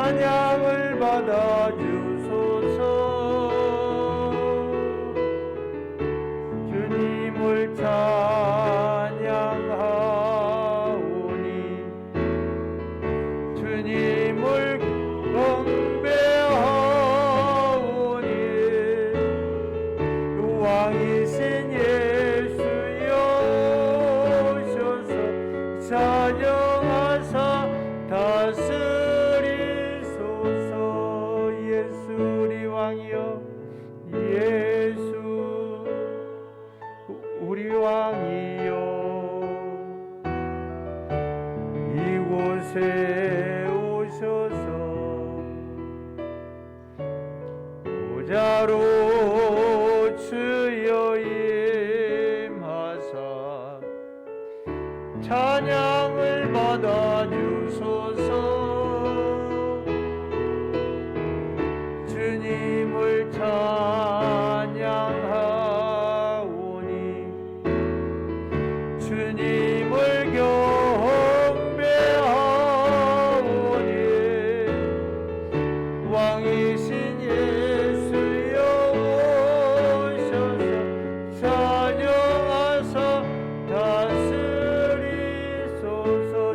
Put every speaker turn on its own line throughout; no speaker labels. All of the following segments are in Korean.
찬양을 받아 주소서. 주님을 찬양하오니 주님을 경배하오니 왕이신 예수여 오셔서 찬양하사 다스리소서. 예수 우리 왕이여, 예수 우리 왕이여, 이곳에 오셔서 보좌로 주여 임하사 찬양을 받아 주소서. 주님을 찬양하오니 주님을 경배하오니 왕이신 예수여 오셔서 찬양하사 다스리소서.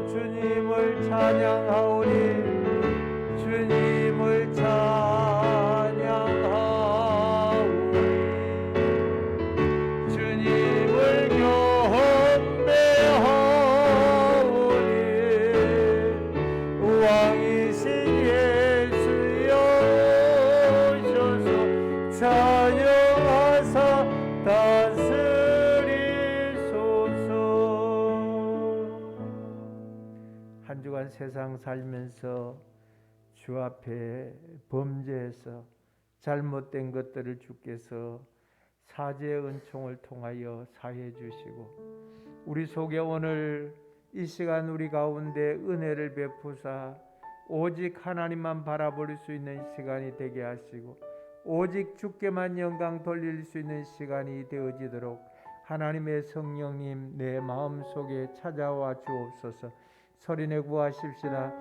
주님을 찬양하오니 주님을 찬양하오니 주님을 경배하오니 왕이신 예수여 오셔서 찬양하사 다스리소서. 한 주간 세상 살면서 주 앞에 범죄해서 잘못된 것들을 주께서 사죄의 은총을 통하여 사해 주시고 우리 속에 오늘 이 시간 우리 가운데 은혜를 베푸사 오직 하나님만 바라볼 수 있는 시간이 되게 하시고 오직 주께만 영광 돌릴 수 있는 시간이 되어지도록 하나님의 성령님 내 마음속에 찾아와 주옵소서. 소리내 구하십시다.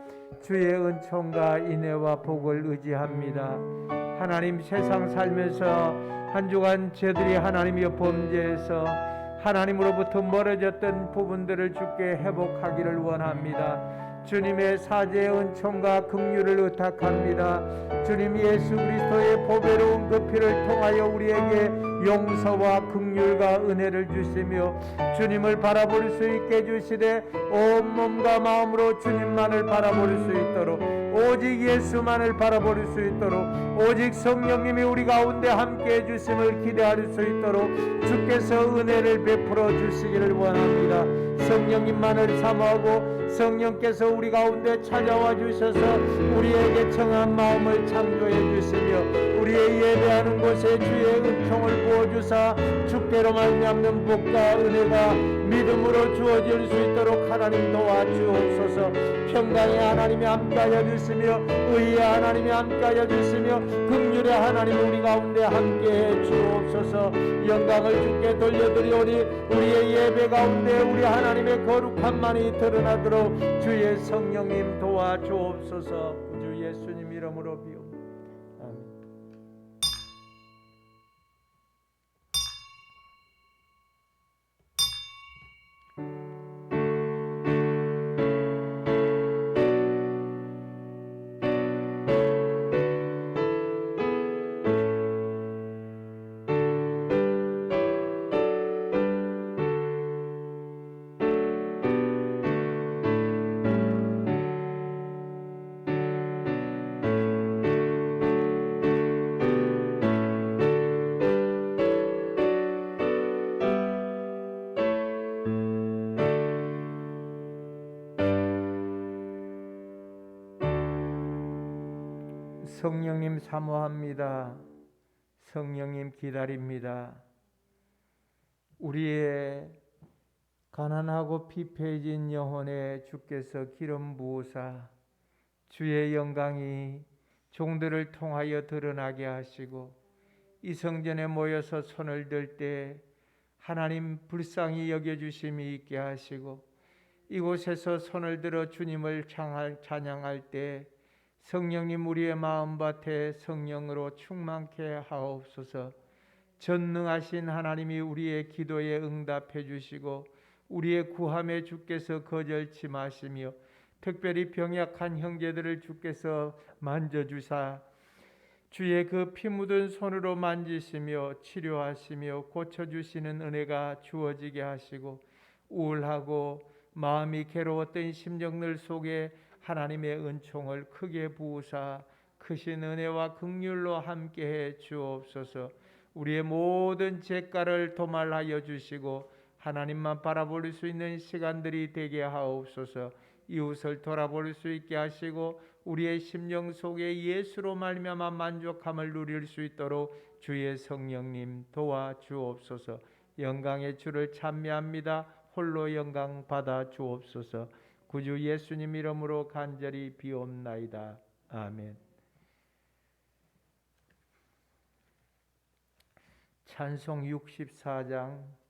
주의 은총과 인애와 복을 의지합니다. 하나님, 세상 살면서 한 주간 저들이 하나님이여 범죄해서 하나님으로부터 멀어졌던 부분들을 주께 회복하기를 원합니다. 주님의 사죄의 은총과 긍휼을 의탁합니다. 주님 예수 그리스도의 보배로운 그 피를 통하여 우리에게 용서와 긍휼과 은혜를 주시며 주님을 바라볼 수 있게 해주시되 온 몸과 마음으로 주님만을 바라볼 수 있도록 오직 예수만을 바라볼 수 있도록 오직 성령님이 우리 가운데 함께 해주심을 기대할 수 있도록 주께서 은혜를 베풀어 주시기를 원합니다. 성령님만을 사모하고 성령께서 우리 가운데 찾아와 주셔서 우리에게 청한 마음을 창조해 주시며 우리의 예배하는 곳에 주의 은총을 부어주사 주께로 말미암는 복과 은혜가 믿음으로 주어질 수 있도록 하나님 도와주옵소서. 평강의 하나님이 함께하여 주시며 의의 하나님이 함께하여 주시며 긍휼의 하나님 우리 가운데 함께해 주옵소서. 영광을 주께 돌려드리오니 우리의 예배 가운데 우리 하나님의 거룩함만이 드러나도록 주의 성령님 도와주옵소서. 주 예수님 이름으로 비옵니다. 아멘. 성령님 사모합니다. 성령님 기다립니다. 우리의 가난하고 피폐해진 영혼에 주께서 기름 부으사 주의 영광이 종들을 통하여 드러나게 하시고 이 성전에 모여서 손을 들 때 하나님 불쌍히 여겨주심이 있게 하시고 이곳에서 손을 들어 주님을 찬양할 때 성령님 우리의 마음밭에 성령으로 충만케 하옵소서. 전능하신 하나님이 우리의 기도에 응답해 주시고 우리의 구함에 주께서 거절치 마시며 특별히 병약한 형제들을 주께서 만져주사 주의 그 피 묻은 손으로 만지시며 치료하시며 고쳐주시는 은혜가 주어지게 하시고 우울하고 마음이 괴로웠던 심령들 속에 하나님의 은총을 크게 부으사 크신 은혜와 긍휼로 함께해 주옵소서. 우리의 모든 죄가를 도말하여 주시고 하나님만 바라볼 수 있는 시간들이 되게 하옵소서. 이웃을 돌아볼 수 있게 하시고 우리의 심령 속에 예수로 말미암아 만족함을 누릴 수 있도록 주의 성령님 도와주옵소서. 영광의 주를 찬미합니다. 홀로 영광 받아 주옵소서. 구주 예수님 이름으로 간절히 비옵나이다. 아멘. 찬송 64장.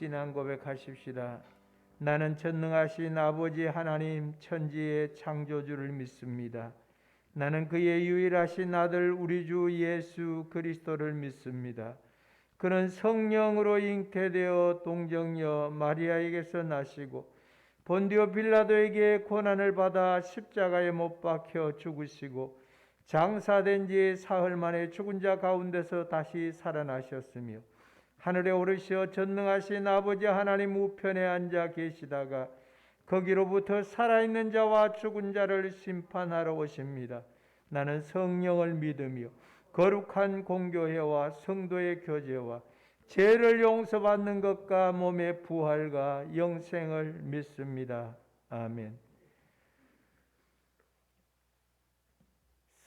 신앙 고백하십시다. 나는 전능하신 아버지 하나님 천지의 창조주를 믿습니다. 나는 그의 유일하신 아들 우리 주 예수 그리스도를 믿습니다. 그는 성령으로 잉태되어 동정녀 마리아에게서 나시고 본디오 빌라도에게 고난을 받아 십자가에 못 박혀 죽으시고 장사된 지 사흘 만에 죽은 자 가운데서 다시 살아나셨으며 하늘에 오르시어 전능하신 아버지 하나님 우편에 앉아 계시다가 거기로부터 살아있는 자와 죽은 자를 심판하러 오십니다. 나는 성령을 믿으며 거룩한 공교회와 성도의 교제와 죄를 용서받는 것과 몸의 부활과 영생을 믿습니다. 아멘.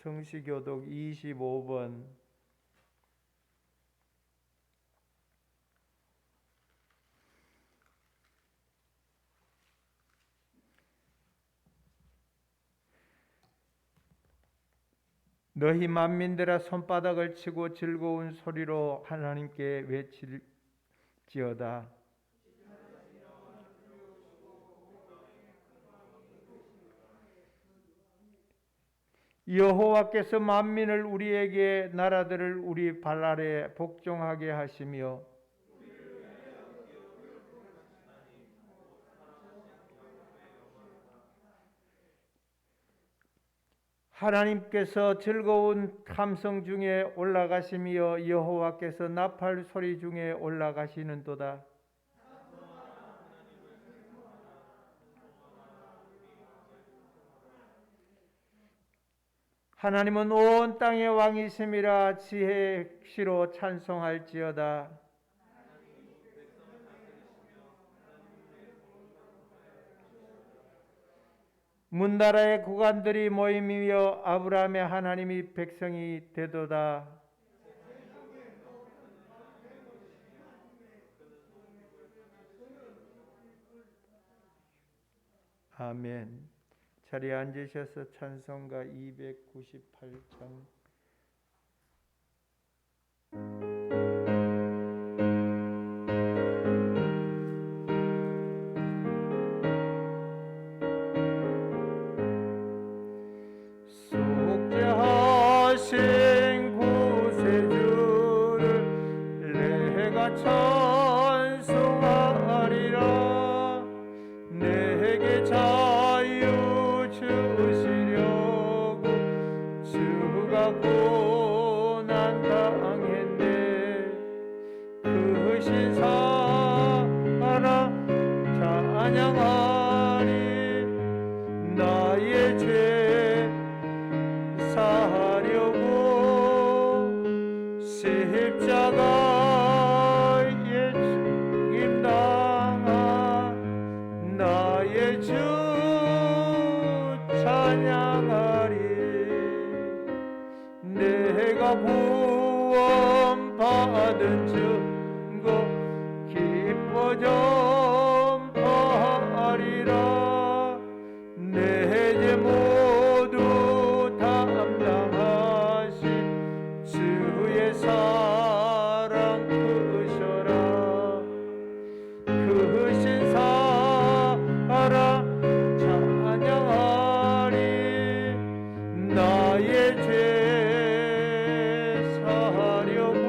성시교독 25번. 너희 만민들아 손바닥을 치고 즐거운 소리로 하나님께 외칠지어다. 여호와께서 만민을 우리에게 나라들을 우리 발 아래 복종하게 하시며 하나님께서 즐거운 함성 중에 올라가시며 여호와께서 나팔 소리 중에 올라가시는도다. 하나님은 온 땅의 왕이심이라 지혜시로 찬송할지어다. 문나라의 구간들이 모임이며 아브라함의 하나님이 백성이 되도다. 아멘. 자리에 앉으셔서 찬송가 298장 속죄하신 구세주를 내가 찬송하리라. 내게 자유 주시려고 주가 고난 당했네. 그 신사라 찬양하리. 나의 죄 사하려고 십자가에 죽임당한 나의 주 찬양하리. 내가 구원받은 증거 기뻐 전파하리라. 내 죄 모두 담당하신 주의 사랑 크셔라. 크신 사랑 찬양하리. 나의 죄 사하려고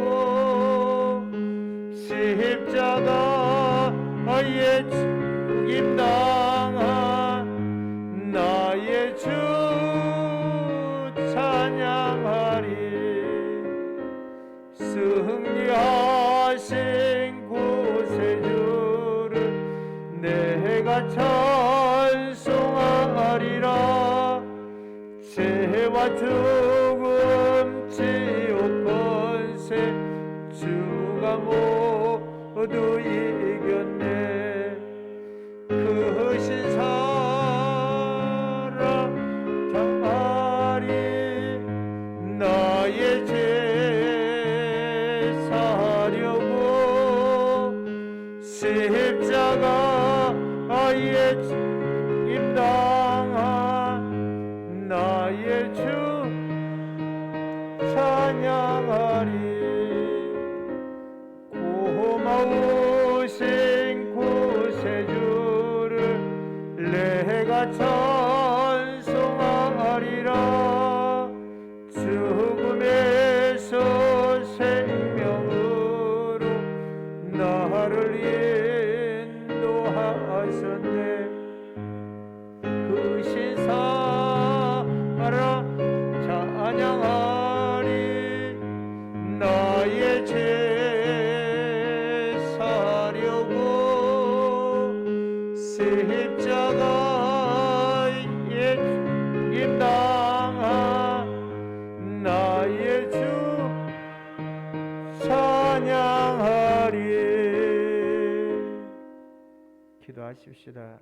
십자가에 죽임당한 나의 주 찬양하리. 승리하신 구세주를 내가 찬송하리라. 죄와 죽음 지옥 권세 주가 모두 이겼네. 크신 사랑 장하리. 나의 죄 사하려고 십자가에 죽임당한 나의 주 찬양하리. 고마우신 구세주를 내가 찬송하리라. 죽음에서 생명으로 나를 인도하셨네. 그 신사랑 찬양하리. 나의 죄 사려고 십자가에 죽임당한 나의 주 찬양하리. 기도하십시다.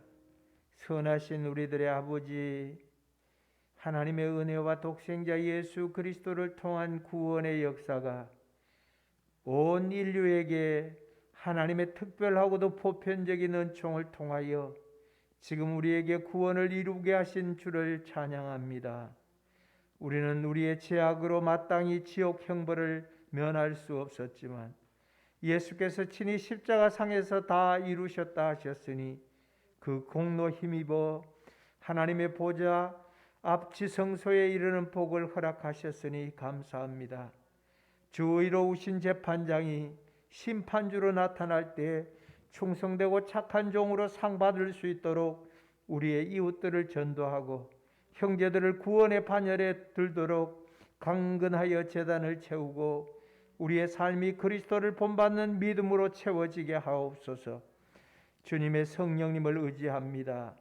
선하신 우리들의 아버지 하나님의 은혜와 독생자 예수 그리스도를 통한 구원의 역사가 온 인류에게 하나님의 특별하고도 보편적인 은총을 통하여 지금 우리에게 구원을 이루게 하신 주를 찬양합니다. 우리는 우리의 죄악으로 마땅히 지옥 형벌을 면할 수 없었지만 예수께서 친히 십자가상에서 다 이루셨다 하셨으니 그 공로 힘입어 하나님의 보좌 앞 지성소에 이르는 복을 허락하셨으니 감사합니다. 주 의로우신 재판장이 심판주로 나타날 때 충성되고 착한 종으로 상 받을 수 있도록 우리의 이웃들을 전도하고 형제들을 구원의 반열에 들도록 강건하여 제단을 채우고 우리의 삶이 그리스도를 본받는 믿음으로 채워지게 하옵소서. 주님의 성령님을 의지합니다.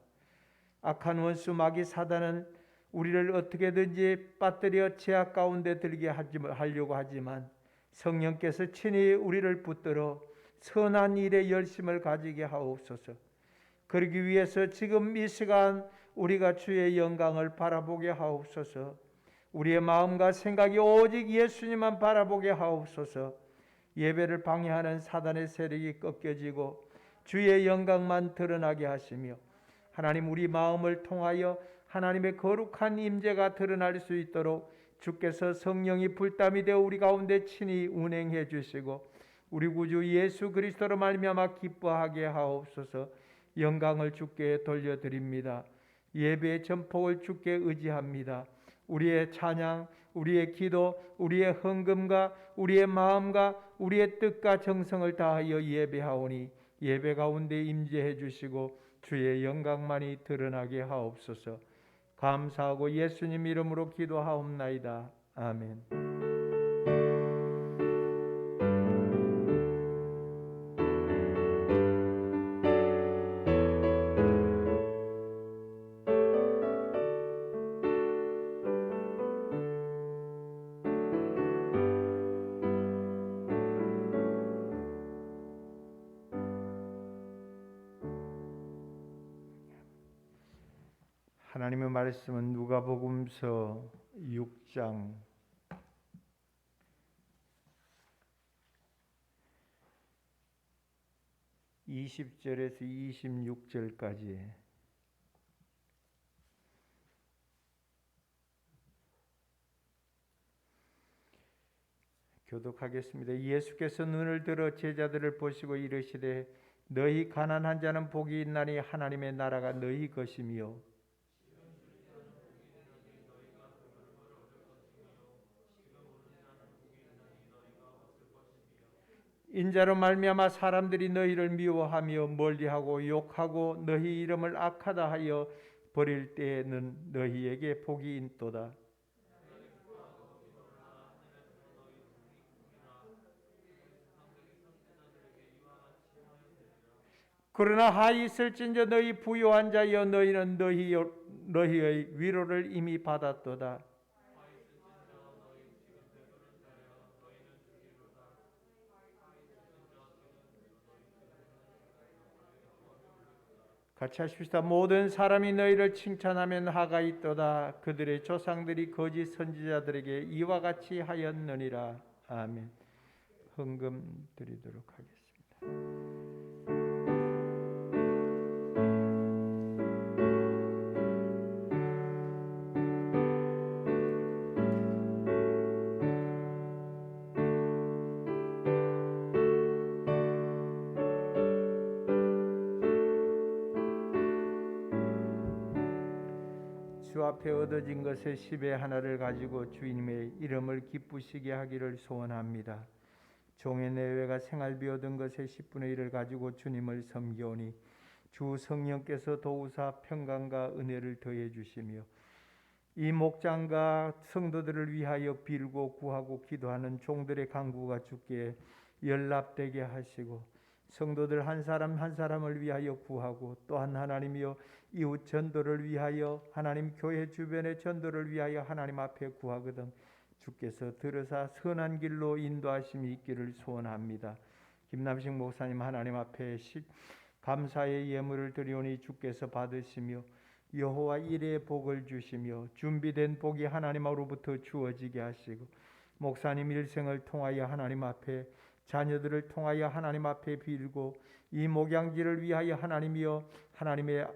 악한 원수 마귀 사단은 우리를 어떻게든지 빠뜨려 죄악 가운데 들게 하려고 하지만 성령께서 친히 우리를 붙들어 선한 일에 열심을 가지게 하옵소서. 그러기 위해서 지금 이 시간 우리가 주의 영광을 바라보게 하옵소서. 우리의 마음과 생각이 오직 예수님만 바라보게 하옵소서. 예배를 방해하는 사단의 세력이 꺾여지고 주의 영광만 드러나게 하시며 하나님 우리 마음을 통하여 하나님의 거룩한 임재가 드러날 수 있도록 주께서 성령이 불담이 되어 우리 가운데 친히 운행해 주시고 우리 구주 예수 그리스도로 말미암아 기뻐하게 하옵소서. 영광을 주께 돌려드립니다. 예배의 전폭을 주께 의지합니다. 우리의 찬양, 우리의 기도, 우리의 헌금과 우리의 마음과 우리의 뜻과 정성을 다하여 예배하오니 예배 가운데 임재해 주시고 주의 영광만이 드러나게 하옵소서. 감사하고 예수님 이름으로 기도하옵나이다. 아멘. 하나님의 말씀은 누가복음서 6장 20절에서 26절까지 교독하겠습니다. 예수께서 눈을 들어 제자들을 보시고 이르시되 너희 가난한 자는 복이 있나니 하나님의 나라가 너희 것이며 인자로 말미암아 사람들이 너희를 미워하며 멀리하고 욕하고 너희 이름을 악하다 하여 버릴 때에는 너희에게 복이 있도다. 그러나 하이 있을진저 너희 부요한 자여 너희는 너희의 위로를 이미 받았도다. 같이 하십시다. 모든 사람이 너희를 칭찬하면 하가 있도다. 그들의 조상들이 거짓 선지자들에게 이와 같이 하였느니라. 아멘. 헌금 드리도록 하겠습니다. 주 앞에 얻어진 것의 10의 하나를 가지고 주님의 이름을 기쁘시게 하기를 소원합니다. 종의 내외가 생활비 얻은 것의 10분의 1을 가지고 주님을 섬기오니 주 성령께서 도우사 평강과 은혜를 더해 주시며 이 목장과 성도들을 위하여 빌고 구하고 기도하는 종들의 간구가 주께 연락되게 하시고 성도들 한 사람 한 사람을 위하여 구하고 또한 하나님이여 이웃 전도를 위하여 하나님 교회 주변의 전도를 위하여 하나님 앞에 구하거든 주께서 들으사 선한 길로 인도하심이 있기를 소원합니다. 김남식 목사님 하나님 앞에 감사의 예물을 드리오니 주께서 받으시며 여호와 일의 복을 주시며 준비된 복이 하나님으로부터 주어지게 하시고 목사님 일생을 통하여 하나님 앞에 자녀들을 통하여 하나님 앞에 빌고 이 목양지를 위하여 하나님이여 하나님의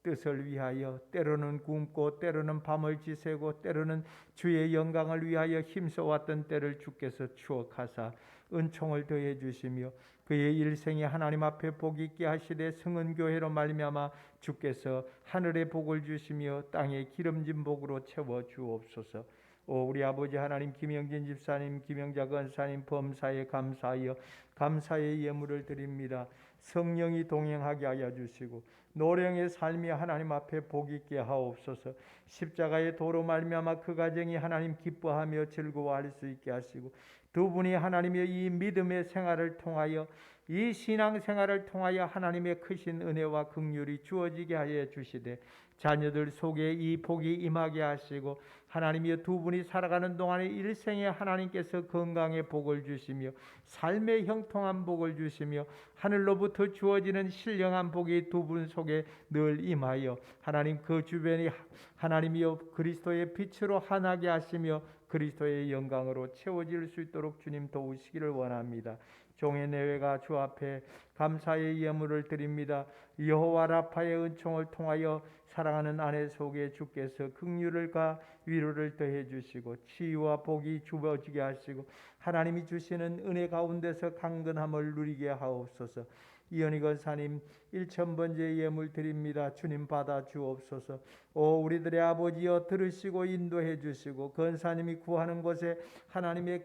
뜻을 위하여 때로는 굶고 때로는 밤을 지새고 때로는 주의 영광을 위하여 힘써왔던 때를 주께서 추억하사 은총을 더해 주시며 그의 일생에 하나님 앞에 복 있게 하시되 성은교회로 말미암아 주께서 하늘의 복을 주시며 땅의 기름진 복으로 채워 주옵소서. 우리 아버지 하나님, 김영진 집사님, 김영자 권사님 범사에 감사하여 감사의 예물을 드립니다. 성령이 동행하게 하여 주시고 노령의 삶이 하나님 앞에 복 있게 하옵소서. 십자가의 도로 말미암아 그 가정이 하나님 기뻐하며 즐거워할 수 있게 하시고 두 분이 하나님의 이 믿음의 생활을 통하여 이 신앙 생활을 통하여 하나님의 크신 은혜와 긍휼이 주어지게 하여 주시되 자녀들 속에 이 복이 임하게 하시고 하나님이여 두 분이 살아가는 동안에 일생에 하나님께서 건강의 복을 주시며 삶의 형통한 복을 주시며 하늘로부터 주어지는 신령한 복이 두 분 속에 늘 임하여 하나님 그 주변이 하나님이여 그리스도의 빛으로 환하게 하시며 그리스도의 영광으로 채워질 수 있도록 주님 도우시기를 원합니다. 종의 내외가 주 앞에 감사의 예물을 드립니다. 여호와 라파의 은총을 통하여 사랑하는 아내 속에 주께서 긍휼을과 위로를 더해 주시고 치유와 복이 주어지게 하시고 하나님이 주시는 은혜 가운데서 강건함을 누리게 하옵소서. 이현희 권사님 1000번째 예물 드립니다. 주님 받아 주옵소서. 우리들의 아버지여 들으시고 인도해 주시고 권사님이 구하는 곳에 하나님의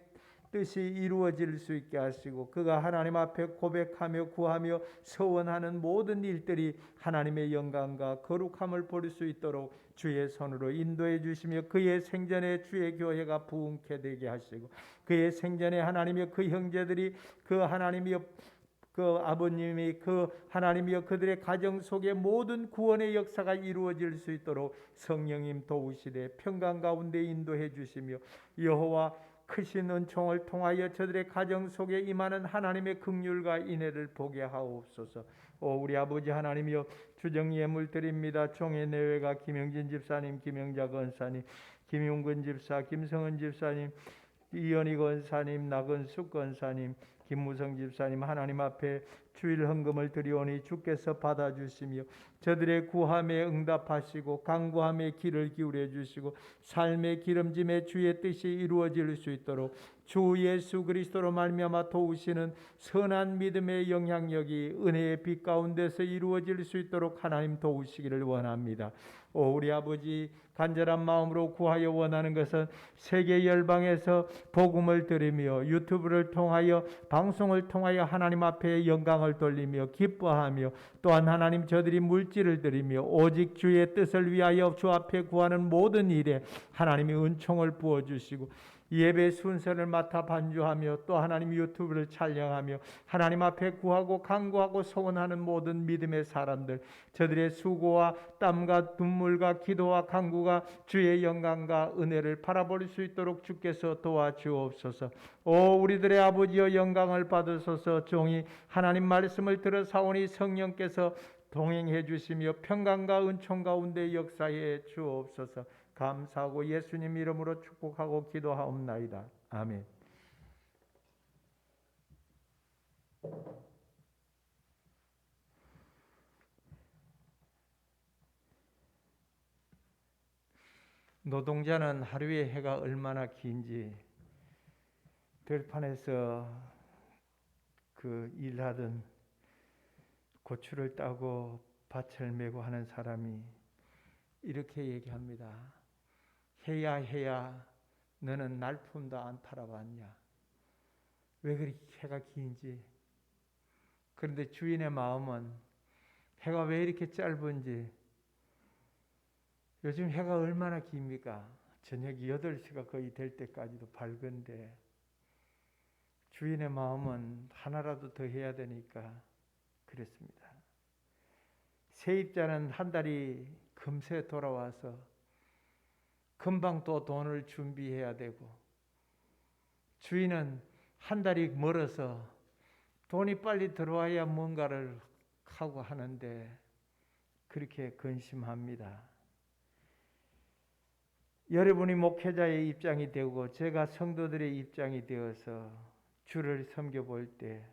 뜻이 이루어질 수 있게 하시고 그가 하나님 앞에 고백하며 구하며 서원하는 모든 일들이 하나님의 영광과 거룩함을 볼 수 있도록 주의 손으로 인도해 주시며 그의 생전에 주의 교회가 부흥케 되게 하시고 그의 생전에 하나님의 그 형제들이 그 하나님의 그 아버님이 그 하나님이여 그들의 가정 속에 모든 구원의 역사가 이루어질 수 있도록 성령님 도우시되 평강 가운데 인도해 주시며 여호와 크신 은총을 통하여 저들의 가정 속에 임하는 하나님의 긍휼과 인애를 보게 하옵소서. 우리 아버지 하나님이여 주정 예물 드립니다. 종의 내외가 김영진 집사님, 김영자 권사님, 김용근 집사, 김성은 집사님, 이현희 권사님, 나건숙 권사님, 김무성 집사님 하나님 앞에 주일 헌금을 드리오니 주께서 받아주시며 저들의 구함에 응답하시고 간구함에 귀를 기울여 주시고 삶의 기름짐에 주의 뜻이 이루어질 수 있도록 주 예수 그리스도로 말미암아 도우시는 선한 믿음의 영향력이 은혜의 빛 가운데서 이루어질 수 있도록 하나님 도우시기를 원합니다. 우리 아버지 간절한 마음으로 구하여 원하는 것은 세계 열방에서 복음을 들으며 유튜브를 통하여 방송을 통하여 하나님 앞에 영광을 돌리며 기뻐하며 또한 하나님 저들이 물질을 드리며 오직 주의 뜻을 위하여 주 앞에 구하는 모든 일에 하나님이 은총을 부어주시고 예배 순서를 맡아 반주하며 또 하나님 유튜브를 촬영하며 하나님 앞에 구하고 간구하고 소원하는 모든 믿음의 사람들 저들의 수고와 땀과 눈물과 기도와 간구가 주의 영광과 은혜를 바라볼 수 있도록 주께서 도와주옵소서. 우리들의 아버지여 영광을 받으소서. 종이 하나님 말씀을 들어 사오니 성령께서 동행해 주시며 평강과 은총 가운데 역사해 주옵소서. 감사하고 예수님 이름으로 축복하고 기도하옵나이다. 아멘. 노동자는 하루의 해가 얼마나 긴지 들판에서 그 일하던 고추를 따고 밭을 메고 하는 사람이 이렇게 얘기합니다. 해야 해야 너는 날품도 안 팔아봤냐? 왜 그렇게 해가 긴지. 그런데 주인의 마음은 해가 왜 이렇게 짧은지. 요즘 해가 얼마나 깁니까? 저녁 8시가 거의 될 때까지도 밝은데 주인의 마음은 하나라도 더 해야 되니까 그랬습니다. 세입자는 한 달이 금세 돌아와서 금방 또 돈을 준비해야 되고 주인은 한 달이 멀어서 돈이 빨리 들어와야 뭔가를 하고 하는데 그렇게 근심합니다. 여러분이 목회자의 입장이 되고 제가 성도들의 입장이 되어서 주를 섬겨볼 때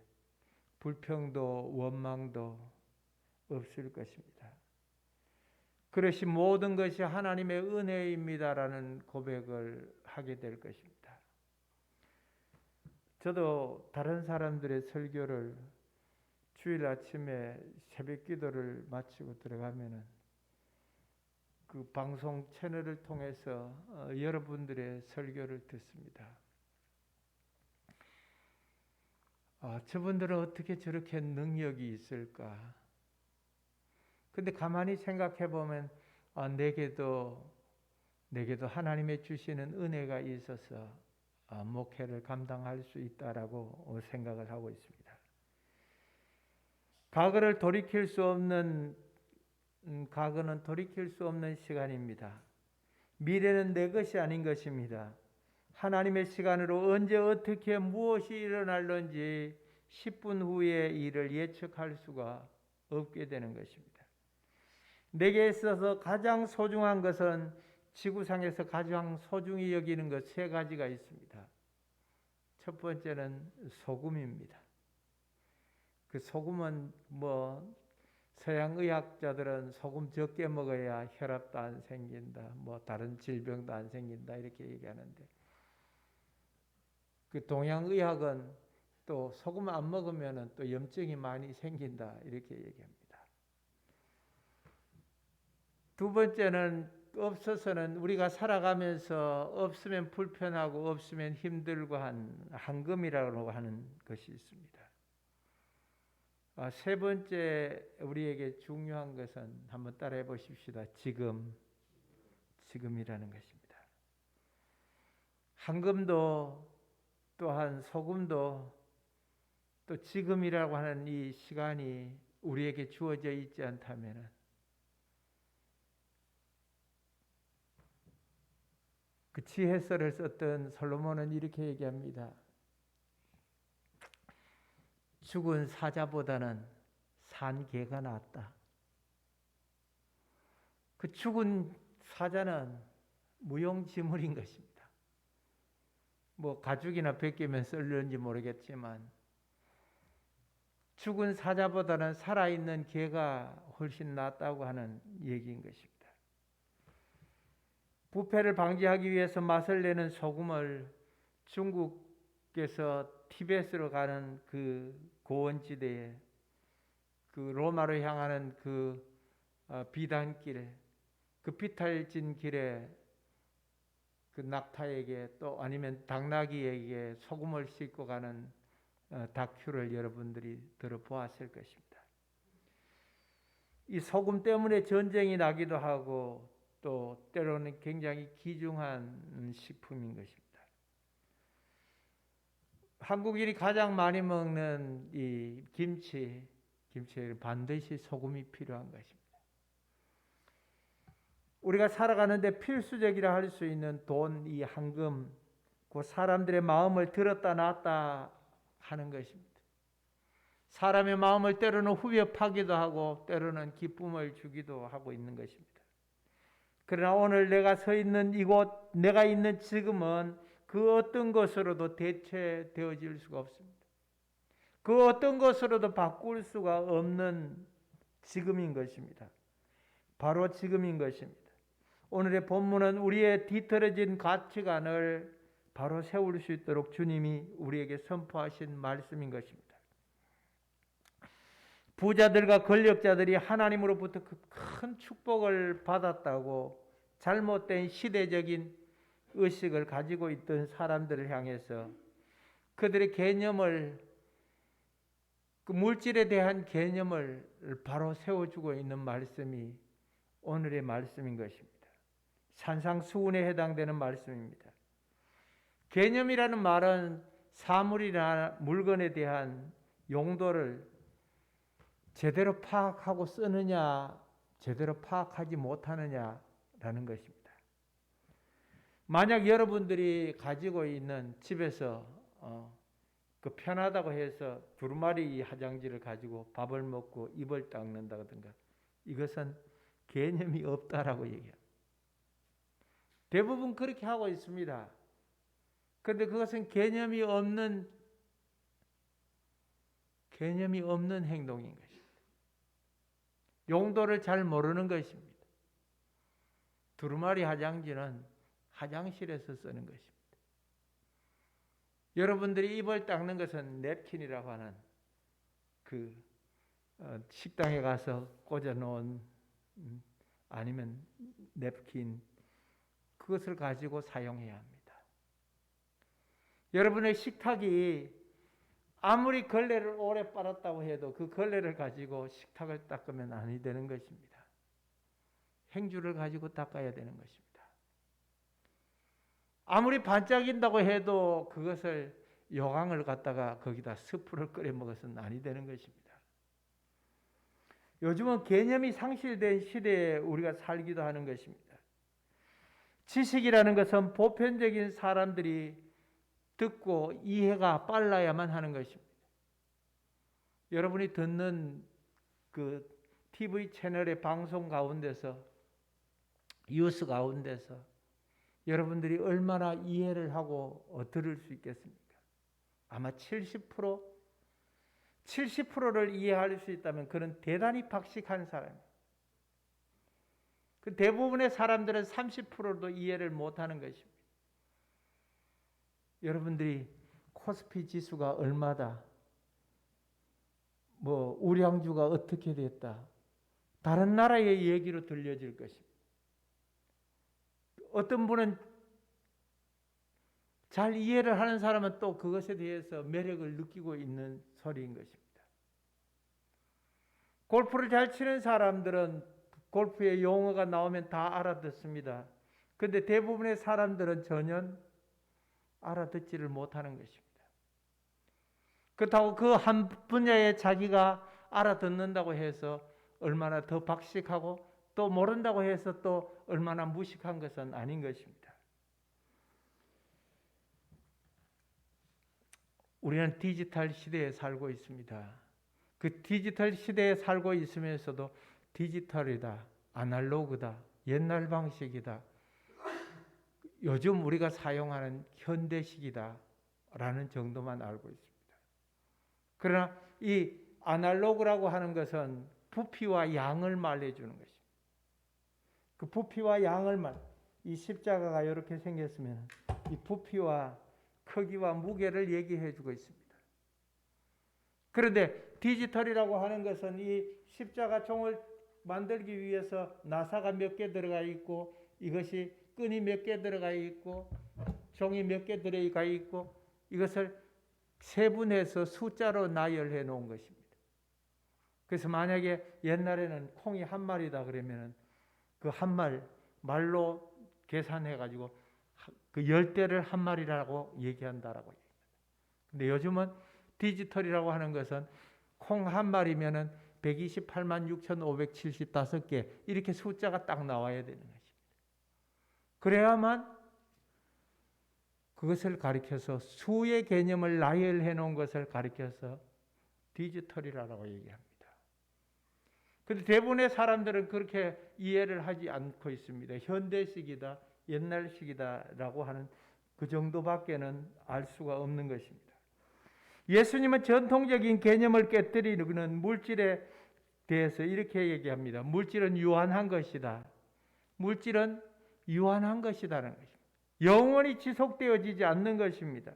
불평도 원망도 없을 것입니다. 그러신 모든 것이 하나님의 은혜입니다라는 고백을 하게 될 것입니다. 저도 다른 사람들의 설교를 주일 아침에 새벽 기도를 마치고 들어가면은 그 방송 채널을 통해서 여러분들의 설교를 듣습니다. 저분들은 어떻게 저렇게 능력이 있을까? 근데 가만히 생각해 보면 내게도 하나님의 주시는 은혜가 있어서 목회를 감당할 수 있다라고 생각을 하고 있습니다. 과거는 돌이킬 수 없는 시간입니다. 미래는 내 것이 아닌 것입니다. 하나님의 시간으로 언제 어떻게 무엇이 일어날는지 10분 후의 일을 예측할 수가 없게 되는 것입니다. 내게 있어서 가장 소중한 것은 지구상에서 가장 소중히 여기는 것 세 가지가 있습니다. 첫 번째는 소금입니다. 그 소금은 서양 의학자들은 소금 적게 먹어야 혈압도 안 생긴다, 다른 질병도 안 생긴다 이렇게 얘기하는데, 그 동양 의학은 또 소금 안 먹으면 또 염증이 많이 생긴다 이렇게 얘기합니다. 두 번째는 없어서는 우리가 살아가면서 없으면 불편하고 없으면 힘들고 한 황금이라고 하는 것이 있습니다. 세 번째 우리에게 중요한 것은 한번 따라해 보십시다. 지금이라는 것입니다. 황금도 또한 소금도 또 지금이라고 하는 이 시간이 우리에게 주어져 있지 않다면 그 지혜서를 썼던 솔로몬은 이렇게 얘기합니다. 죽은 사자보다는 산 개가 낫다. 그 죽은 사자는 무용지물인 것입니다. 가죽이나 벗기면 썰는지 모르겠지만 죽은 사자보다는 살아있는 개가 훨씬 낫다고 하는 얘기인 것입니다. 부패를 방지하기 위해서 맛을 내는 소금을 중국에서 티베트로 가는 그 고원지대에 그 로마로 향하는 그 비단길, 그 비탈진 길에 그 낙타에게 또 아니면 당나귀에게 소금을 싣고 가는 다큐를 여러분들이 들어보았을 것입니다. 이 소금 때문에 전쟁이 나기도 하고 또 때로는 굉장히 귀중한 식품인 것입니다. 한국인이 가장 많이 먹는 이 김치에 반드시 소금이 필요한 것입니다. 우리가 살아가는데 필수적이라 할 수 있는 돈, 이 황금, 그 사람들의 마음을 들었다 놨다 하는 것입니다. 사람의 마음을 때로는 후벼파기도 하고 때로는 기쁨을 주기도 하고 있는 것입니다. 그러나 오늘 내가 서 있는 이곳, 내가 있는 지금은 그 어떤 것으로도 대체되어질 수가 없습니다. 그 어떤 것으로도 바꿀 수가 없는 지금인 것입니다. 바로 지금인 것입니다. 오늘의 본문은 우리의 뒤틀어진 가치관을 바로 세울 수 있도록 주님이 우리에게 선포하신 말씀인 것입니다. 부자들과 권력자들이 하나님으로부터 그 큰 축복을 받았다고 잘못된 시대적인 의식을 가지고 있던 사람들을 향해서 그들의 개념을, 그 물질에 대한 개념을 바로 세워주고 있는 말씀이 오늘의 말씀인 것입니다. 산상수훈에 해당되는 말씀입니다. 개념이라는 말은 사물이나 물건에 대한 용도를 제대로 파악하고 쓰느냐, 제대로 파악하지 못하느냐라는 것입니다. 만약 여러분들이 가지고 있는 집에서 그 편하다고 해서 두루마리 화장지를 가지고 밥을 먹고 입을 닦는다든가, 이것은 개념이 없다라고 얘기합니다. 대부분 그렇게 하고 있습니다. 그런데 그것은 개념이 없는 행동인 것입니다. 용도를 잘 모르는 것입니다. 두루마리 화장지는 화장실에서 쓰는 것입니다. 여러분들이 입을 닦는 것은 냅킨이라고 하는 식당에 가서 꽂아놓은 아니면 냅킨, 그것을 가지고 사용해야 합니다. 여러분의 식탁이 아무리 걸레를 오래 빨았다고 해도 그 걸레를 가지고 식탁을 닦으면 아니 되는 것입니다. 행주를 가지고 닦아야 되는 것입니다. 아무리 반짝인다고 해도 그것을 요강을 갖다가 거기다 스프를 끓여 먹어서는 아니 되는 것입니다. 요즘은 개념이 상실된 시대에 우리가 살기도 하는 것입니다. 지식이라는 것은 보편적인 사람들이 듣고 이해가 빨라야만 하는 것입니다. 여러분이 듣는 그 TV 채널의 방송 가운데서, 뉴스 가운데서 여러분들이 얼마나 이해를 하고 들을 수 있겠습니까? 아마 70%를 이해할 수 있다면 그는 대단히 박식한 사람이에요. 그 대부분의 사람들은 30%도 이해를 못하는 것입니다. 여러분들이 코스피 지수가 얼마다, 우량주가 어떻게 됐다, 다른 나라의 얘기로 들려질 것입니다. 어떤 분은 잘 이해를 하는 사람은 또 그것에 대해서 매력을 느끼고 있는 소리인 것입니다. 골프를 잘 치는 사람들은 골프의 용어가 나오면 다 알아듣습니다. 그런데 대부분의 사람들은 전혀 알아듣지를 못하는 것입니다. 그렇다고 그 한 분야에 자기가 알아듣는다고 해서 얼마나 더 박식하고 또 모른다고 해서 또 얼마나 무식한 것은 아닌 것입니다. 우리는 디지털 시대에 살고 있습니다. 그 디지털 시대에 살고 있으면서도 디지털이다, 아날로그다, 옛날 방식이다, 요즘 우리가 사용하는 현대식이다 라는 정도만 알고 있습니다. 그러나 이 아날로그라고 하는 것은 부피와 양을 말해주는 것입니다. 그 부피와 양을 이 십자가가 이렇게 생겼으면 이 부피와 크기와 무게를 얘기해 주고 있습니다. 그런데 디지털이라고 하는 것은 이 십자가 종을 만들기 위해서 나사가 몇 개 들어가 있고, 이것이 끈이 몇 개 들어가 있고, 종이 몇 개 들어가 있고, 이것을 세분해서 숫자로 나열해 놓은 것입니다. 그래서 만약에 옛날에는 콩이 한 마리다 그러면 그 한 말로 계산해 가지고 그 10대를 한 마리라고 얘기한다라고 얘기합니다. 근데 요즘은 디지털이라고 하는 것은 콩 한 마리면은 128만 6,575개 이렇게 숫자가 딱 나와야 되는 것입니다. 그래야만 그것을 가리켜서 수의 개념을 나열해 놓은 것을 가리켜서 디지털이라고 얘기합니다. 그런데 대부분의 사람들은 그렇게 이해를 하지 않고 있습니다. 현대식이다, 옛날식이다라고 하는 그 정도밖에는 알 수가 없는 것입니다. 예수님은 전통적인 개념을 깨뜨리는 물질에 대해서 이렇게 얘기합니다. 물질은 유한한 것이다. 물질은 유한한 것이다라는 것입니다. 영원히 지속되어지지 않는 것입니다.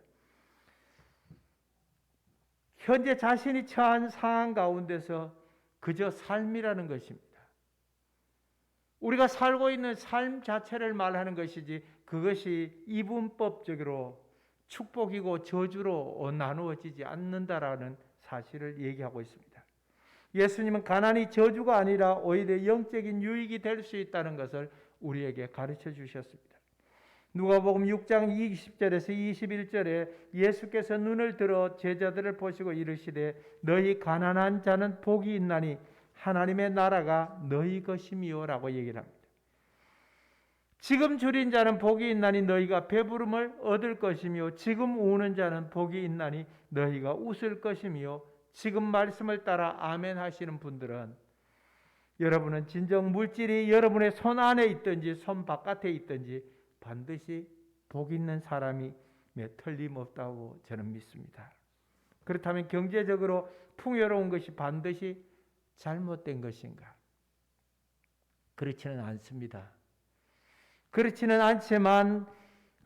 현재 자신이 처한 상황 가운데서 그저 삶이라는 것입니다. 우리가 살고 있는 삶 자체를 말하는 것이지 그것이 이분법적으로 축복이고 저주로 나누어지지 않는다라는 사실을 얘기하고 있습니다. 예수님은 가난이 저주가 아니라 오히려 영적인 유익이 될 수 있다는 것을 우리에게 가르쳐 주셨습니다. 누가복음 6장 20절에서 21절에 예수께서 눈을 들어 제자들을 보시고 이르시되 너희 가난한 자는 복이 있나니 하나님의 나라가 너희 것임이요라고 얘기를 합니다. 지금 줄인 자는 복이 있나니 너희가 배부름을 얻을 것이며 지금 우는 자는 복이 있나니 너희가 웃을 것이며 지금 말씀을 따라 아멘 하시는 분들은 여러분은 진정 물질이 여러분의 손 안에 있든지 손 바깥에 있든지 반드시 복 있는 사람이 틀림없다고 저는 믿습니다. 그렇다면 경제적으로 풍요로운 것이 반드시 잘못된 것인가? 그렇지는 않습니다. 그렇지는 않지만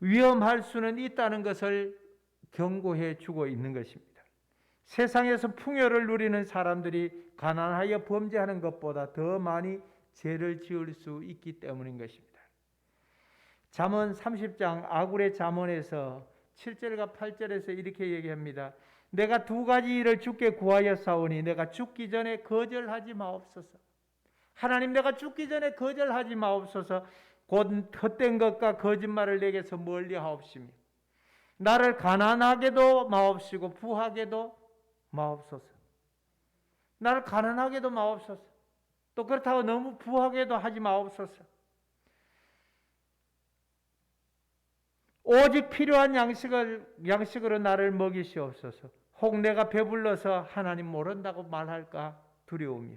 위험할 수는 있다는 것을 경고해 주고 있는 것입니다. 세상에서 풍요를 누리는 사람들이 가난하여 범죄하는 것보다 더 많이 죄를 지을 수 있기 때문인 것입니다. 잠언 30장 아굴의 잠언에서 7절과 8절에서 이렇게 얘기합니다. 내가 두 가지 일을 주께 구하였사오니 내가 죽기 전에 거절하지 마옵소서. 하나님, 내가 죽기 전에 거절하지 마옵소서. 곧 헛된 것과 거짓말을 내게서 멀리하옵시며 나를 가난하게도 마옵시고 부하게도 마옵소서. 나를 가난하게도 마옵소서. 또 그렇다고 너무 부하게도 하지 마옵소서. 오직 필요한 양식으로 나를 먹이시옵소서. 혹 내가 배불러서 하나님 모른다고 말할까 두려우며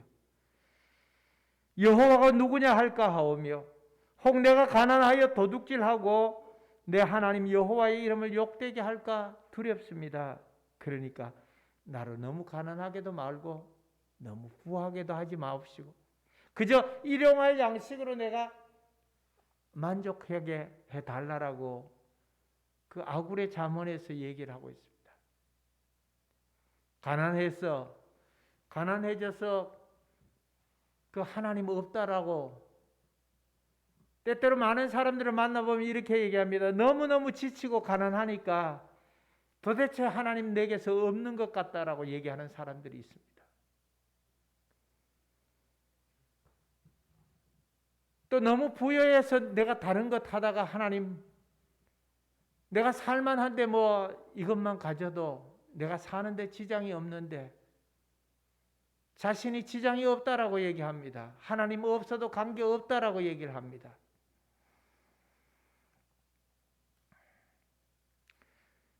여호와가 누구냐 할까 하오며 혹 내가 가난하여 도둑질하고 내 하나님 여호와의 이름을 욕되게 할까 두렵습니다. 그러니까 나를 너무 가난하게도 말고 너무 부하게도 하지 마옵시고 그저 일용할 양식으로 내가 만족하게 해달라고 그 아굴의 잠언에서 얘기를 하고 있습니다. 가난해져서 그 하나님 없다라고 때때로 많은 사람들을 만나보면 이렇게 얘기합니다. 너무너무 지치고 가난하니까 도대체 하나님 내게서 없는 것 같다라고 얘기하는 사람들이 있습니다. 또 너무 부여해서 내가 다른 것 하다가 하나님 내가 살만한데 뭐 이것만 가져도 내가 사는데 지장이 없는데 자신이 지장이 없다라고 얘기합니다. 하나님 없어도 관계없다라고 얘기를 합니다.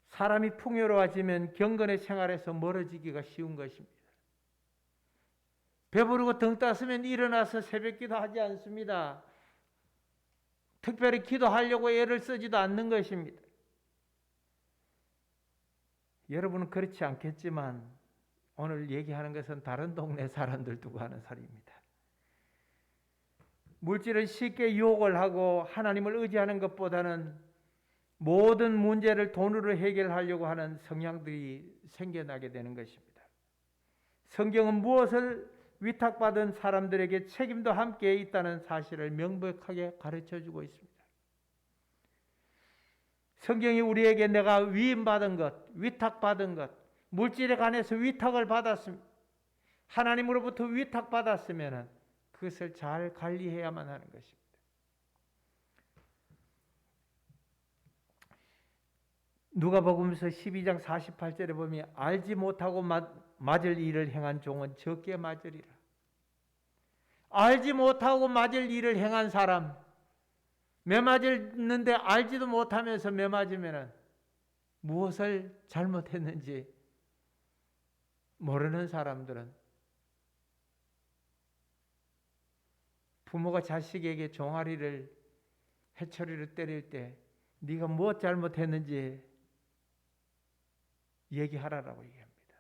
사람이 풍요로워지면 경건의 생활에서 멀어지기가 쉬운 것입니다. 배부르고 등 따스면 일어나서 새벽기도 하지 않습니다. 특별히 기도하려고 애를 쓰지도 않는 것입니다. 여러분은 그렇지 않겠지만 오늘 얘기하는 것은 다른 동네 사람들 두고 하는 소리입니다. 물질을 쉽게 유혹을 하고 하나님을 의지하는 것보다는 모든 문제를 돈으로 해결하려고 하는 성향들이 생겨나게 되는 것입니다. 성경은 무엇을 위탁받은 사람들에게 책임도 함께 있다는 사실을 명백하게 가르쳐주고 있습니다. 성경이 우리에게 내가 위임받은 것, 위탁받은 것, 물질에 관해서 위탁을 받았으면 하나님으로부터 위탁받았으면 그것을 잘 관리해야만 하는 것입니다. 누가복음서 12장 48절에 보면 알지 못하고 맞을 일을 행한 종은 적게 맞으리라. 알지 못하고 맞을 일을 행한 사람, 매 맞았는데 알지도 못하면서 매 맞으면 무엇을 잘못했는지 모르는 사람들은 부모가 자식에게 종아리를 해초리를 때릴 때 네가 무엇 잘못했는지 얘기하라라고 얘기합니다.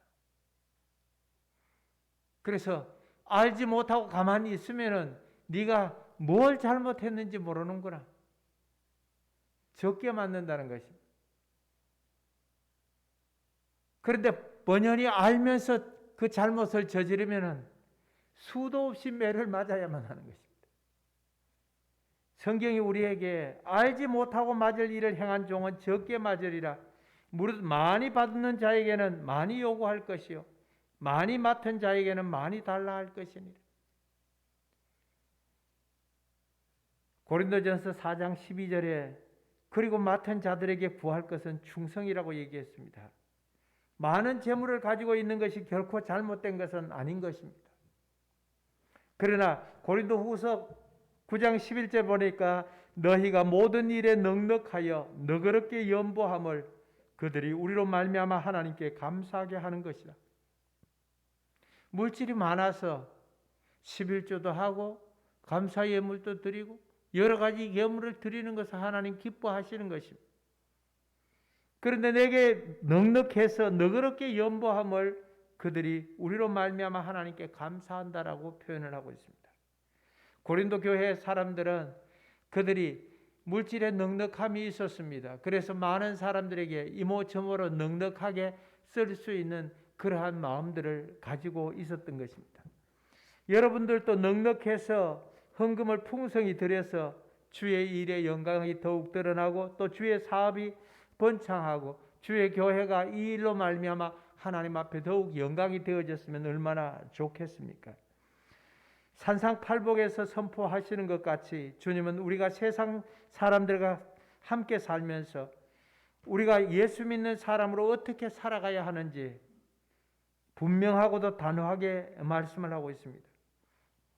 그래서 알지 못하고 가만히 있으면은 네가 뭘 잘못했는지 모르는구나. 적게 맞는다는 것입니다. 그런데 번연히 알면서 그 잘못을 저지르면은 수도 없이 매를 맞아야만 하는 것입니다. 성경이 우리에게 알지 못하고 맞을 일을 행한 종은 적게 맞으리라. 무릇 많이 받는 자에게는 많이 요구할 것이요 많이 맡은 자에게는 많이 달라 할 것이니라. 고린도전서 4장 12절에 그리고 맡은 자들에게 구할 것은 충성이라고 얘기했습니다. 많은 재물을 가지고 있는 것이 결코 잘못된 것은 아닌 것입니다. 그러나 고린도후서 9장 11절 보니까 너희가 모든 일에 넉넉하여 너그럽게 연보함을 그들이 우리로 말미암아 하나님께 감사하게 하는 것이라. 물질이 많아서 11조도 하고 감사 예물도 드리고 여러 가지 예물을 드리는 것을 하나님 기뻐하시는 것입니다. 그런데 내게 넉넉해서 너그럽게 연보함을 그들이 우리로 말미암아 하나님께 감사한다라고 표현을 하고 있습니다. 고린도 교회 사람들은 그들이 물질에 넉넉함이 있었습니다. 그래서 많은 사람들에게 이모저모로 넉넉하게 쓸 수 있는 그러한 마음들을 가지고 있었던 것입니다. 여러분들도 넉넉해서 헌금을 풍성히 드려서 주의 일의 영광이 더욱 드러나고 또 주의 사업이 번창하고 주의 교회가 이 일로 말미암아 하나님 앞에 더욱 영광이 되어졌으면 얼마나 좋겠습니까? 산상팔복에서 선포하시는 것 같이 주님은 우리가 세상 사람들과 함께 살면서 우리가 예수 믿는 사람으로 어떻게 살아가야 하는지 분명하고도 단호하게 말씀을 하고 있습니다.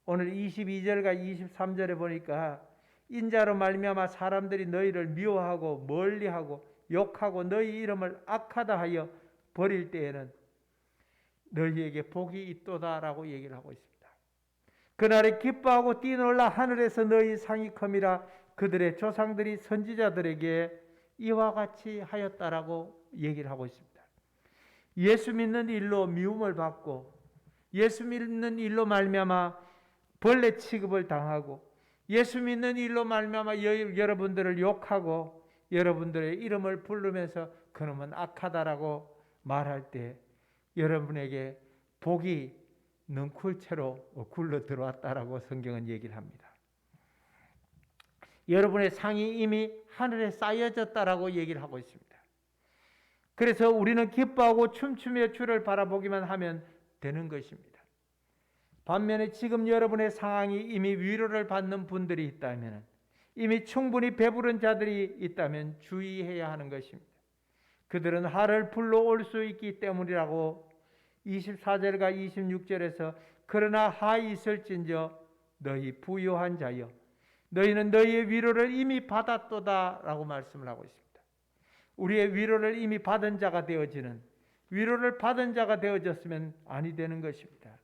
오늘 22절과 23절에 보니까 인자로 말미암아 사람들이 너희를 미워하고 멀리하고 욕하고 너희 이름을 악하다 하여 버릴 때에는 너희에게 복이 있도다라고 얘기를 하고 있습니다. 그날에 기뻐하고 뛰놀라 하늘에서 너희 상이 컴이라 그들의 조상들이 선지자들에게 이와 같이 하였다라고 얘기를 하고 있습니다. 예수 믿는 일로 미움을 받고 예수 믿는 일로 말미암아 벌레 취급을 당하고 예수 믿는 일로 말미암아 여러분들을 욕하고 여러분들의 이름을 부르면서 그놈은 악하다라고 말할 때 여러분에게 복이 넝쿨채로 굴러 들어왔다라고 성경은 얘기를 합니다. 여러분의 상이 이미 하늘에 쌓여졌다라고 얘기를 하고 있습니다. 그래서 우리는 기뻐하고 춤추며 주를 바라보기만 하면 되는 것입니다. 반면에 지금 여러분의 상황이 이미 위로를 받는 분들이 있다면, 이미 충분히 배부른 자들이 있다면 주의해야 하는 것입니다. 그들은 하를 불러올 수 있기 때문이라고 24절과 26절에서 그러나 하 있을진저 너희 부요한 자여 너희는 너희의 위로를 이미 받았도다 라고 말씀을 하고 있습니다. 우리의 위로를 이미 받은 자가 되어지는, 위로를 받은 자가 되어졌으면 아니 되는 것입니다.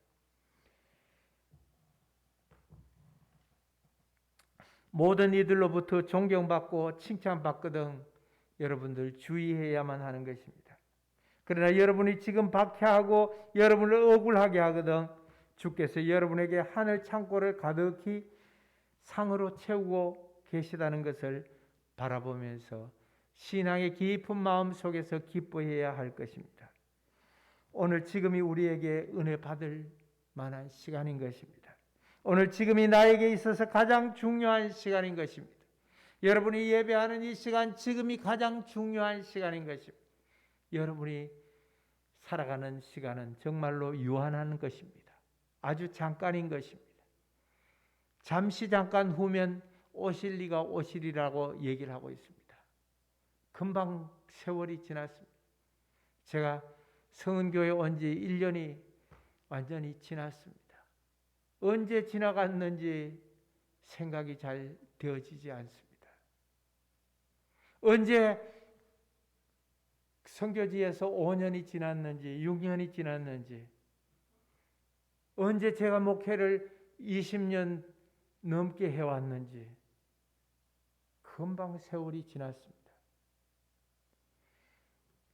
모든 이들로부터 존경받고 칭찬받거든 여러분들 주의해야만 하는 것입니다. 그러나 여러분이 지금 박해하고 여러분을 억울하게 하거든 주께서 여러분에게 하늘 창고를 가득히 상으로 채우고 계시다는 것을 바라보면서 신앙의 깊은 마음 속에서 기뻐해야 할 것입니다. 오늘 지금이 우리에게 은혜 받을 만한 시간인 것입니다. 오늘 지금이 나에게 있어서 가장 중요한 시간인 것입니다. 여러분이 예배하는 이 시간, 지금이 가장 중요한 시간인 것입니다. 여러분이 살아가는 시간은 정말로 유한한 것입니다. 아주 잠깐인 것입니다. 잠시 잠깐 후면 오실 리가 오시리라고 얘기를 하고 있습니다. 금방 세월이 지났습니다. 제가 성은교회 온 지 1년이 완전히 지났습니다. 언제 지나갔는지 생각이 잘 되어지지 않습니다. 언제 선교지에서 5년이 지났는지 6년이 지났는지 언제 제가 목회를 20년 넘게 해왔는지 금방 세월이 지났습니다.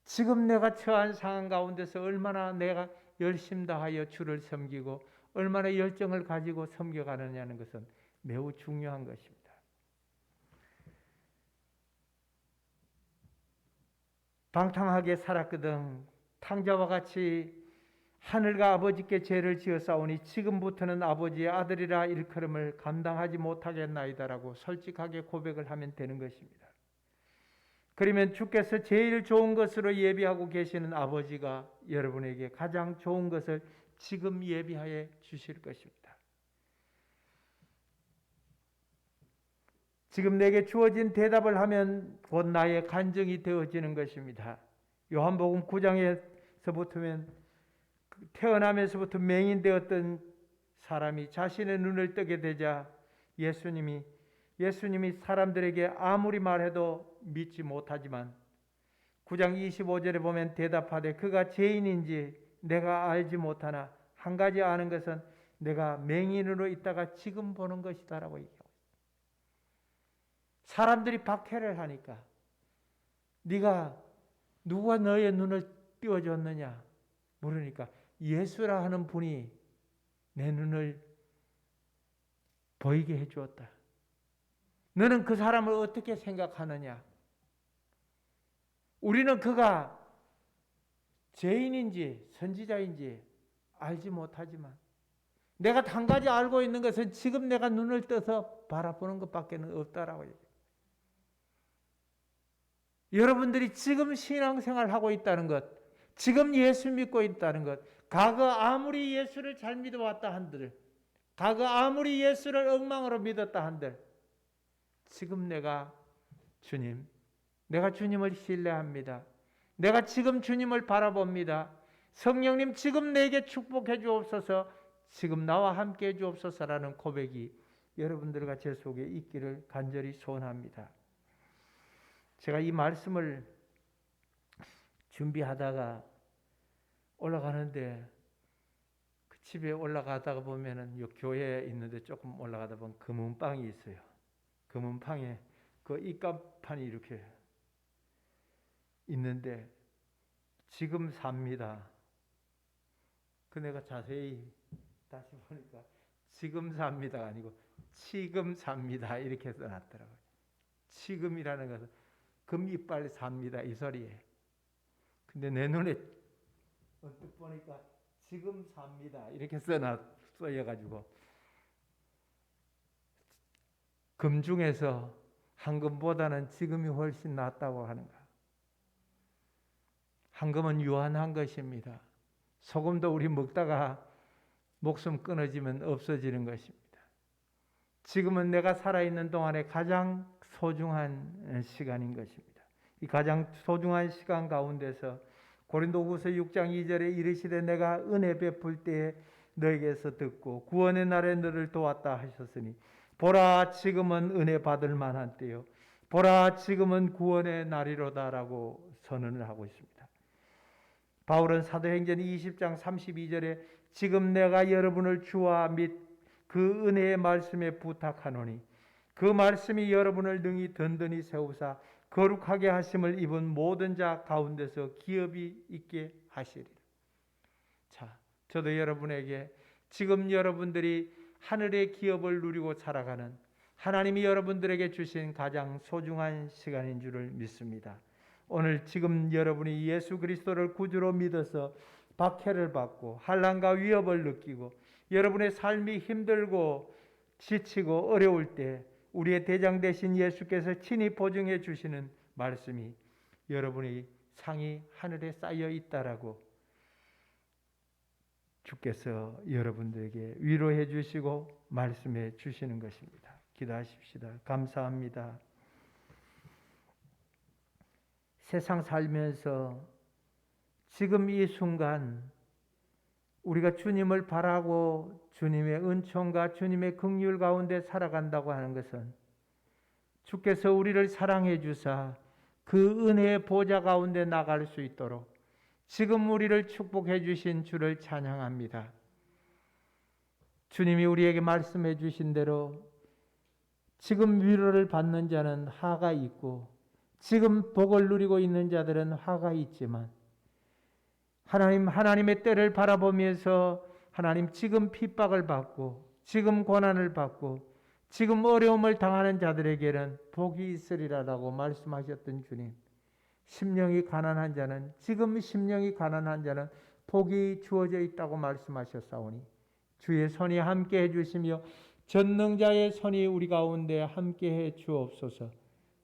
지금 내가 처한 상황 가운데서 얼마나 내가 열심 다하여 주를 섬기고 얼마나 열정을 가지고 섬겨가느냐는 것은 매우 중요한 것입니다. 방탕하게 살았거든 탕자와 같이 하늘과 아버지께 죄를 지었사오니 지금부터는 아버지의 아들이라 일컬음을 감당하지 못하겠나이다라고 솔직하게 고백을 하면 되는 것입니다. 그러면 주께서 제일 좋은 것으로 예비하고 계시는 아버지가 여러분에게 가장 좋은 것을 지금 예비하여 주실 것입니다. 지금 내게 주어진 대답을 하면 곧 나의 간증이 되어지는 것입니다. 요한복음 9장에서부터는 태어나면서부터 맹인되었던 사람이 자신의 눈을 뜨게 되자 예수님이 사람들에게 아무리 말해도 믿지 못하지만 9장 25절에 보면 대답하되 그가 죄인인지 내가 알지 못하나 한 가지 아는 것은 내가 맹인으로 있다가 지금 보는 것이다라고 얘기합니다. 사람들이 박해를 하니까 네가 누가 너의 눈을 띄워줬느냐 물으니까 예수라 하는 분이 내 눈을 보이게 해주었다. 너는 그 사람을 어떻게 생각하느냐? 우리는 그가 죄인인지 선지자인지 알지 못하지만 내가 한 가지 알고 있는 것은 지금 내가 눈을 떠서 바라보는 것밖에 없다라고 얘기해요. 여러분들이 지금 신앙생활하고 있다는 것, 지금 예수 믿고 있다는 것, 과거 아무리 예수를 잘 믿어왔다 한들, 과거 아무리 예수를 엉망으로 믿었다 한들, 지금 내가 주님을 신뢰합니다. 내가 지금 주님을 바라봅니다. 성령님 지금 내게 축복해 주옵소서, 지금 나와 함께 해 주옵소서라는 고백이 여러분들과 제 속에 있기를 간절히 소원합니다. 제가 이 말씀을 준비하다가 올라가는데 그 집에 올라가다가 보면은 요 교회에 있는데 조금 올라가다 보면 금은방이 있어요. 금은방에 그 입간판이 이렇게 있는데 지금 삽니다. 그 내가 자세히 다시 보니까 지금 삽니다가 아니고 지금 삽니다 이렇게 써놨더라고요. 지금이라는 것은 금이빨 삽니다 이 소리에. 근데 내 눈에 언뜻 보니까 지금 삽니다 이렇게 써여가지고 금 중에서 황금보다는 지금이 훨씬 낫다고 하는가. 황금은 유한한 것입니다. 소금도 우리 먹다가 목숨 끊어지면 없어지는 것입니다. 지금은 내가 살아있는 동안에 가장 소중한 시간인 것입니다. 이 가장 소중한 시간 가운데서 고린도후서 6장 2절에 이르시되 내가 은혜 베풀 때에 너에게서 듣고 구원의 날에 너를 도왔다 하셨으니 보라 지금은 은혜 받을 만한 때요 보라 지금은 구원의 날이로다라고 선언을 하고 있습니다. 바울은 사도행전 20장 32절에 지금 내가 여러분을 주와 및 그 은혜의 말씀에 부탁하노니 그 말씀이 여러분을 능히 든든히 세우사 거룩하게 하심을 입은 모든 자 가운데서 기업이 있게 하시리라. 자, 저도 여러분에게 지금 여러분들이 하늘의 기업을 누리고 살아가는 하나님이 여러분들에게 주신 가장 소중한 시간인 줄을 믿습니다. 오늘 지금 여러분이 예수 그리스도를 구주로 믿어서 박해를 받고 환난과 위협을 느끼고 여러분의 삶이 힘들고 지치고 어려울 때 우리의 대장 되신 예수께서 친히 보증해 주시는 말씀이 여러분의 상이 하늘에 쌓여 있다라고 주께서 여러분들에게 위로해 주시고 말씀해 주시는 것입니다. 기도하십시다. 감사합니다. 세상 살면서 지금 이 순간 우리가 주님을 바라고 주님의 은총과 주님의 긍휼 가운데 살아간다고 하는 것은 주께서 우리를 사랑해 주사 그 은혜의 보좌 가운데 나갈 수 있도록 지금 우리를 축복해 주신 주를 찬양합니다. 주님이 우리에게 말씀해 주신 대로 지금 위로를 받는 자는 하가 있고 지금 복을 누리고 있는 자들은 화가 있지만 하나님의 때를 바라보면서 하나님 지금 핍박을 받고 지금 고난을 받고 지금 어려움을 당하는 자들에게는 복이 있으리라라고 말씀하셨던 주님, 심령이 가난한 자는 지금 심령이 가난한 자는 복이 주어져 있다고 말씀하셨사오니 주의 손이 함께해 주시며 전능자의 손이 우리 가운데 함께해 주옵소서.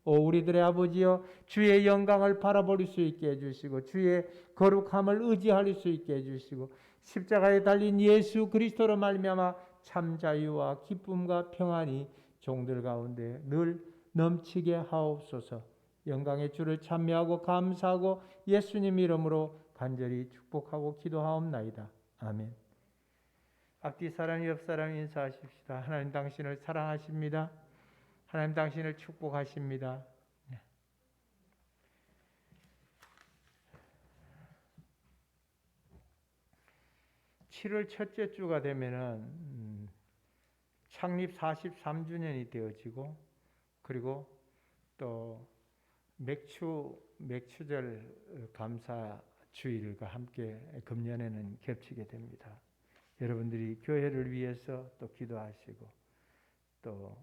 우리들의 아버지여 주의 영광을 바라볼 수 있게 해주시고 주의 거룩함을 의지할 수 있게 해주시고 십자가에 달린 예수 그리스도로 말미암아 참 자유와 기쁨과 평안이 종들 가운데 늘 넘치게 하옵소서. 영광의 주를 찬미하고 감사하고 예수님 이름으로 간절히 축복하고 기도하옵나이다. 아멘. 앞뒤 사람 옆 사람 인사하십시다. 하나님 당신을 사랑하십니다. 하나님 당신을 축복하십니다. 7월 첫째 주가 되면은 창립 43주년이 되어지고 그리고 또 맥추절 감사 주일과 함께 금년에는 겹치게 됩니다. 여러분들이 교회를 위해서 또 기도하시고 또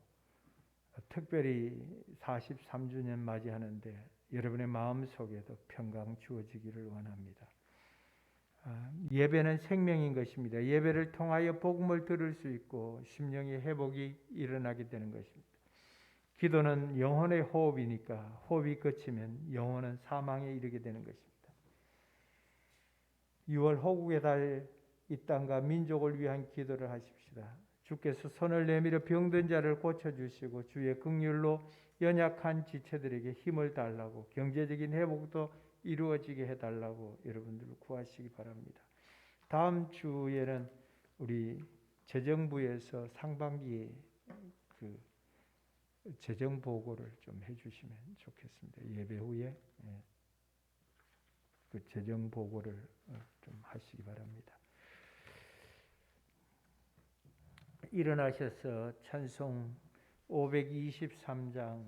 특별히 43주년 맞이하는데 여러분의 마음속에도 평강 주어지기를 원합니다. 예배는 생명인 것입니다. 예배를 통하여 복음을 들을 수 있고 심령의 회복이 일어나게 되는 것입니다. 기도는 영혼의 호흡이니까 호흡이 그치면 영혼은 사망에 이르게 되는 것입니다. 6월 호국의 달 이 땅과 민족을 위한 기도를 하십시다. 주께서 손을 내밀어 병든 자를 고쳐주시고 주의 긍휼로 연약한 지체들에게 힘을 달라고 경제적인 회복도 이루어지게 해달라고 여러분들 구하시기 바랍니다. 다음 주에는 우리 재정부에서 상반기 재정 보고를 좀 해주시면 좋겠습니다. 예배 후에 그 재정 보고를 좀 하시기 바랍니다. 일어나셔서 찬송 523장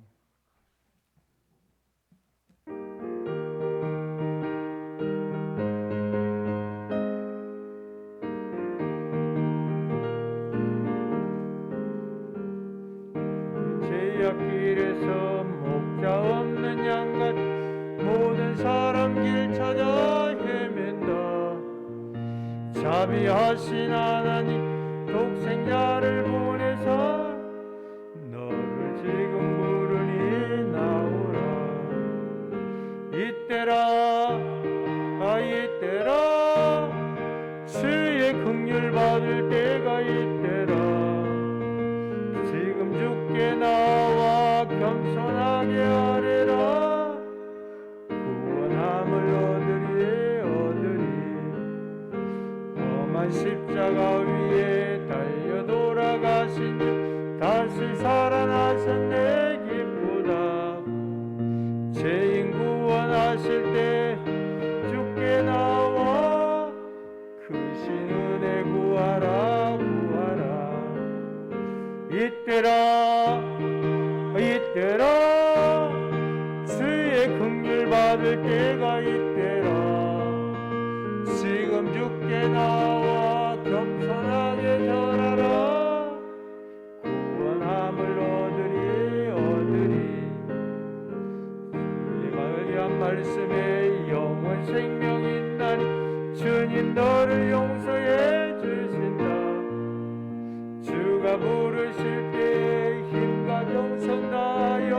제약길에서 목자 없는 양같이 모든 사람 길 찾아 헤맨다. 자비하신 하나님 독생자를 보내서 너를 지금 부르니 나오라. 이때라 주의 긍휼 받을 때가 이때라. 지금 주께 나와 겸손하게 아뢰라. 구원함을 얻으리. 험한 십자가 위에 달려 돌아가신 주 다시 살아나셨네 기쁘다. 죄인 구원하실 때 주께 나와 크신 은혜 구하라. 이때라 주의 긍휼 받을 때가 이때라. 지금 주께 나와 겸손하게 절하라. 구원함을 얻으리. 주의 말한 말씀에 영원 생명이 있나니 주님 너를 용서해 주신다. 주가 부르실 때 힘과 정성 다하여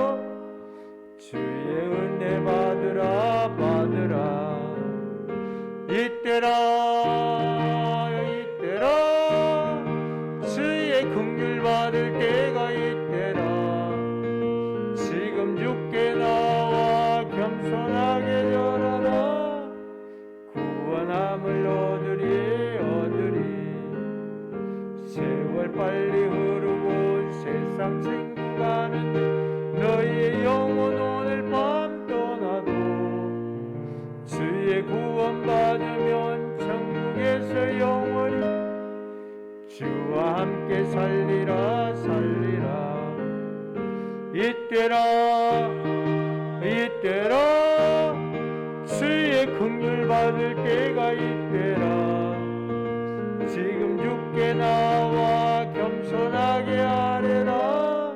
주의 은혜 받으라. 이때라 주의 긍휼 받을 때가 이때라. 지금 주께 나와 겸손하게 절하라. 구원함을 얻으리. 세월 빨리 흐르고 세상 친구 가는데 너희의 영혼 오늘 밤 떠나도 주의 구원 받으면 천국에서 영원히 주와 함께 살리라. 이때라 주의 긍휼 받을 때가 이때라. 지금 주께 나와 겸손하게 아뢰라.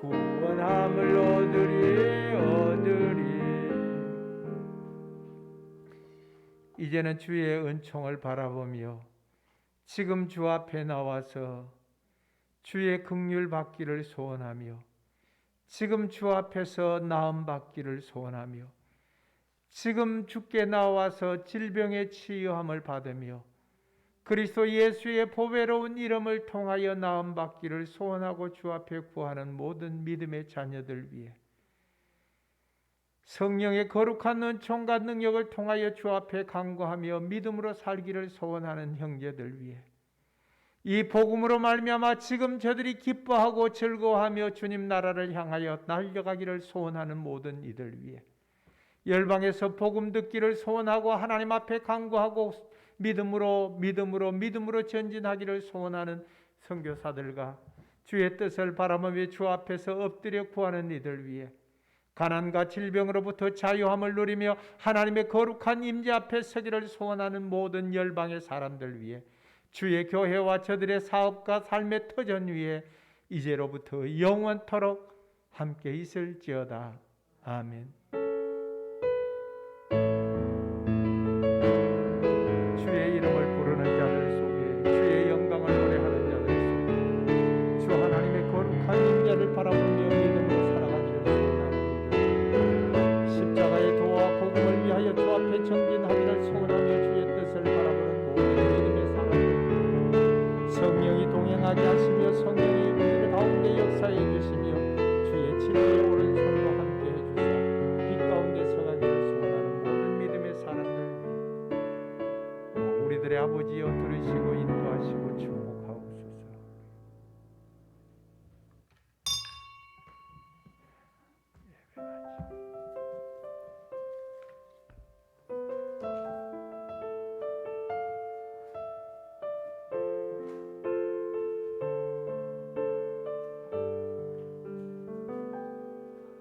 구원함을 얻으리. 이제는 주의 은총을 바라보며 지금 주 앞에 나와서 주의 긍휼 받기를 소원하며 지금 주 앞에서 나음 받기를 소원하며 지금 주께 나와서 질병의 치유함을 받으며 그리스도 예수의 보배로운 이름을 통하여 나음 받기를 소원하고 주 앞에 구하는 모든 믿음의 자녀들 위해 성령의 거룩한 은총과 능력을 통하여 주 앞에 간구하며 믿음으로 살기를 소원하는 형제들 위해 이 복음으로 말미암아 지금 저들이 기뻐하고 즐거워하며 주님 나라를 향하여 날려가기를 소원하는 모든 이들 위해 열방에서 복음 듣기를 소원하고 하나님 앞에 간구하고 믿음으로 전진하기를 소원하는 선교사들과 주의 뜻을 바라보며 주 앞에서 엎드려 구하는 이들 위해 가난과 질병으로부터 자유함을 누리며 하나님의 거룩한 임재 앞에 서기를 소원하는 모든 열방의 사람들 위해 주의 교회와 저들의 사업과 삶의 터전 위에 이제로부터 영원토록 함께 있을지어다. 아멘.